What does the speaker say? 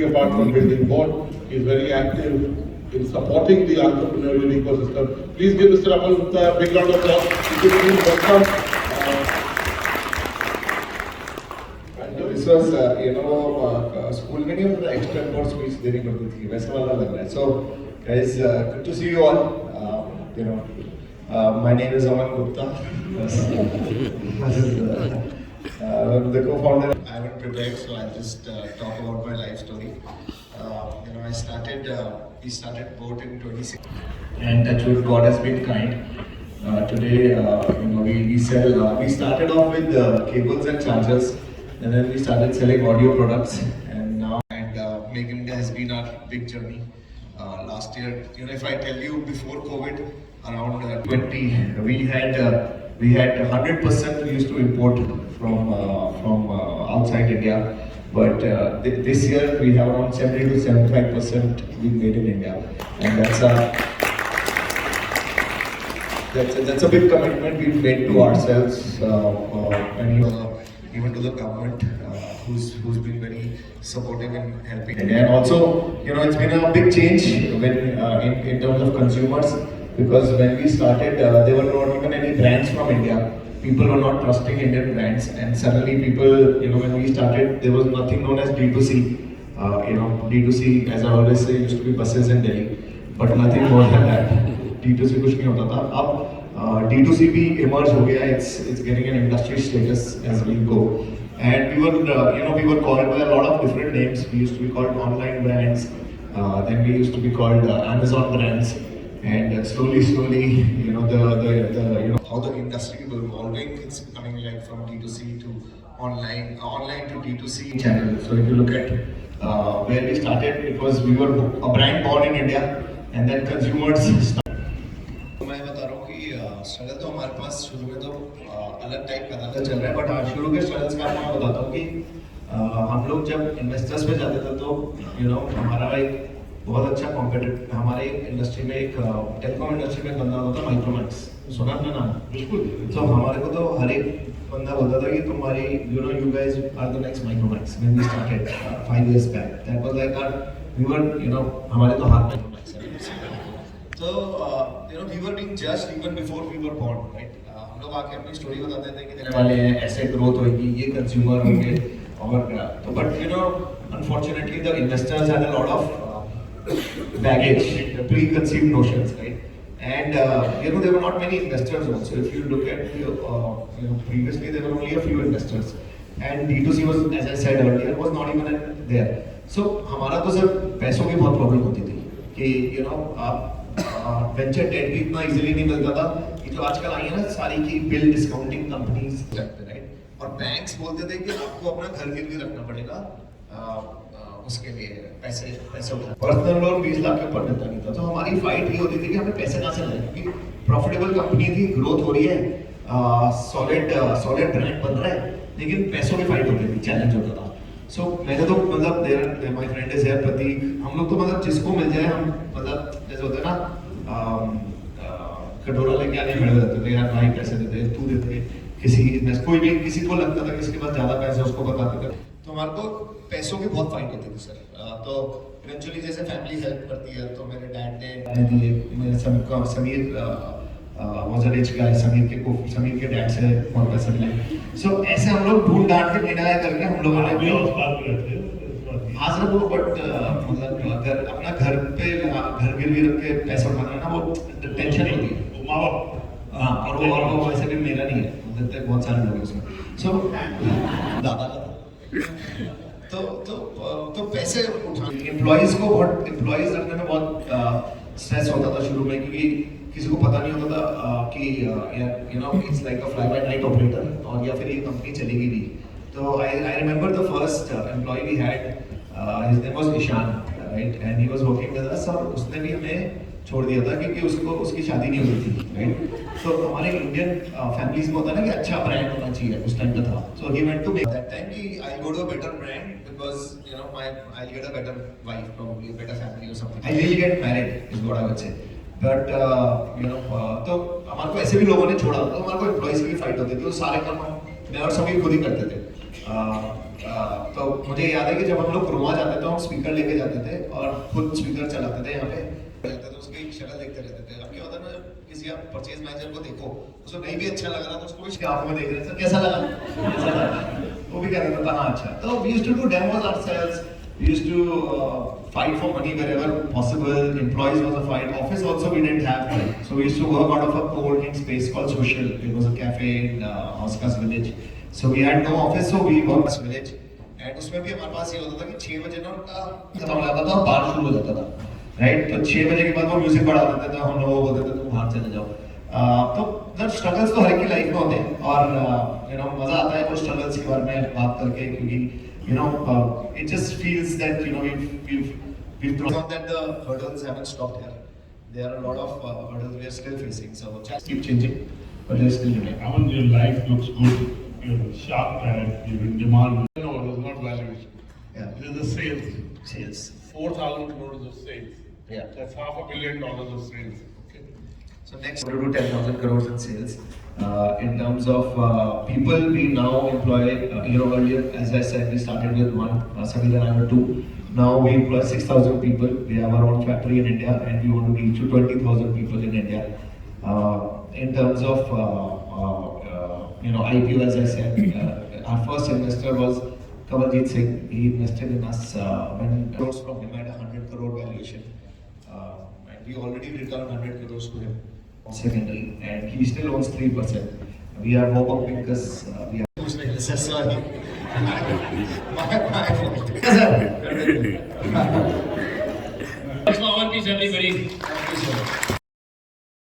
community apart from building board. He's very active in supporting the entrepreneurial ecosystem. Please give Mr. Amal Gupta a big round of applause. Please welcome. This was, school में नहीं होता था extra board speech देनी पड़ती थी, वैसा वाला लग रहा है. So, guys, good to see you all. My name is Aman Gupta. I'm the co-founder. I haven't prepared, so I'll just talk about my life story. We started boat in 26, and that's what God has been kind. Today, we sell. We started off with cables and chargers, and then we started selling audio products. And now, Make India has been our big journey. Last year, if I tell you before COVID, around 20, we had 100% we used to import from outside India. But this year we have around 70 to 75% being made in India, and that's a big commitment we've made to ourselves and even to the government, who's been very supportive in helping India. And also, it's been a big change when in terms of consumers, because when we started, there were not even any brands from India. People were not trusting Indian brands, and suddenly people, when we started, there was nothing known as D2C. D2C, as I always say, used to be buses in Delhi, but nothing more than that. D2C कुछ नहीं होता था. अब D2C भी emerge हो गया. It's getting an industry status as we go. And we were called by a lot of different names. We used to be called online brands. Then we used to be called Amazon brands. And slowly, how the industry is evolving. It's coming like from D2C to online to D2C channel. So if you look at where we started, we were a brand born in India, and then consumers started. मैं बता रहा हूँ कि struggle तो हमारे पास शुरू में तो अलग टाइप का था चल रहा है, बट शुरू के स्ट्रगल्स का मैं बताता हूँ कि हम लोग जब इन्वेस्टर्स पे जाते थे तो हमारा एक बहुत अच्छा कॉम्पिटिटिव, हमारे इंडस्ट्री में एक टेलीकॉम इंडस्ट्री में बंदा होता था माइक्रोमैक्स, सुना आपने नाम? बिल्कुल. तो हमारे को तो हर एक बंदा बोलता था कि तुम्हारी you guys are the next Micromax. When we started 5 years back, that was like we were हमारे तो हाथ Micromax है. So we were being judged even before we were born, right? हम लोग आके अपनी स्टोरी बताते थे कि देने वाले हैं, ऐसे ग्रोथ होगी, ये कंज्यूमर होंगे, और तो but unfortunately the investors had a lot of baggage, preconceived notions, right? And there were not many investors also. If you look at previously there were only a few investors, and D2C was, as I said earlier, was not even there. So हमारा तो सिर्फ पैसों की बहुत problem होती थी कि आप वेंचर डेट भी इतना इजीली नहीं मिलता था कि जो आजकल आई है ना सारी की बिल डिस्काउंटिंग कंपनीज करते, राइट? और बैंक्स बोलते थे कि आपको अपना घर गिरवी रखना पड़ेगा, उसके लिए पैसे उठाना. पर्सनल लोन 20 लाख के ऊपर मिलता नहीं था. तो हमारी फाइट ये होती थी कि हमें पैसे कहाँ से लाए, क्योंकि प्रॉफिटेबल कंपनी थी, ग्रोथ हो रही है, सॉलिड ब्रांड बन रहा है, लेकिन पैसों की फाइट होती थी, चैलेंज होता था. सो मैंने तो मतलब माय फ्रेंड इज हियर प्रतीक, हम लोग तो मतलब जिसको मिल जाए हम मतलब जैसे होता है ना कटोरा लेके आने खड़े रहते थे, यार भाई पैसे देते, तू देते, किसी को लगता था कि इसके पास ज्यादा पैसे उसको बताते थे. तो हमारे को पैसों की बहुत फाइट होती थी सर. तो इवेंचुअली जैसे फैमिली हेल्प करती है, तो मेरे डैड ने दिए, मेरे Sameer was a rich guy, Sameer के डैड से बहुत पैसे मिले. सो ऐसे हम लोग ढूंढ ढांड के मिलाया करके हम लोगों ने हाँ सर, वो बट मतलब अगर अपना घर गिरवी रख के पैसा उठाना है ना, वो टेंशन होती है माँ बाप. हाँ, और वो वैसे भी मेरा नहीं है, मतलब बहुत सारे लोग हैं उसमें. सो दादा तो पैसे उठाने एम्प्लॉइज रखने में बहुत स्ट्रेस होता था शुरू में, क्योंकि किसी को पता नहीं होता था कि it's like a fly by night operator, और या फिर ये कंपनी चलेगी भी. तो I remember the first employ we had, his name was Ishaan, right? And he was working with us, और उसने भी हमें छोड़ दिया था क्योंकि उसकी शादी नहीं हुई थी, राइट? तो हमारे इंडियन फैमिलीज में होता है ना कि अच्छा ब्रांड होना चाहिए, उस टाइम पे था. So he went to make that time कि I go to a better brand because I get a better wife, probably a better family or something. I will get married is what I would say. But तो हमारे को ऐसे भी लोगों ने छोड़ा, तो हमारे को एम्प्लॉइज की फाइट होती थी. तो सारे काम मैं और समीर खुद ही करते थे. तो मुझे याद है कि जब हम लोग क्रोमा जाते थे तो हम स्पीकर लेके जाते थे और खुद स्पीकर चलाते थे यहाँ पे रहते थे, उसकी शक्ल देखते रहते थे। अब क्या होता है ना, किसी आप परचेज मैनेजर को देखो, उसको नहीं भी अच्छा लग रहा तो उसको भी आंखों में देख रहे थे, कैसा लगा, कैसा लगा, वो भी कह रहा था हाँ अच्छा। तो we used to do demos ourselves, we used to fight for money wherever possible. Employees was a fight. Office also we didn't have, so we used to work out of a co-working space called Social. It was a cafe in Oscars Village. So we had no office, so we worked in Village. And उसमें भी हमारे पास ये होता था कि 6 बजे ना उनका खत्म हो जाता था और बार शुरू हो जाता था, राइट? तो 6 बजे के बाद वो म्यूजिक बढ़ा देते थे, हम लोग बोलते थे तुम बाहर चले जाओ। तो जब स्ट्रगल्स तो हर एक की लाइफ में होते हैं और मजा आता है कुछ स्ट्रगल्स के बारे में बात करके, क्योंकि it just feels that we've thrown that the hurdles haven't stopped here. There are a lot of hurdles we are still facing, so just keep changing, but they still remain. Aman, your life looks good. You're sharp and you're in demand. No, it was not valuation. Yeah. It is the sales. Sales. 4,000 crores of sales. Yeah. That's $500 million of sales. Okay. So next, we do 10,000 crores in sales. In terms of people, we now employ. Earlier, as I said, we started with one. Samir and I were two. Now we employ 6,000 people. We have our own factory in India, and we want to reach to 20,000 people in India. In terms of IPO, as I said, our first investor was Kamaljeet Singh. He invested in us when crores from him at 100 crore valuation. And we already returned 100 crores to him secondary, and he still owns 3%. We are more pumping because we are. Sorry. My fault. Yes, sir. Thanks for our peace, everybody. Thank you so much.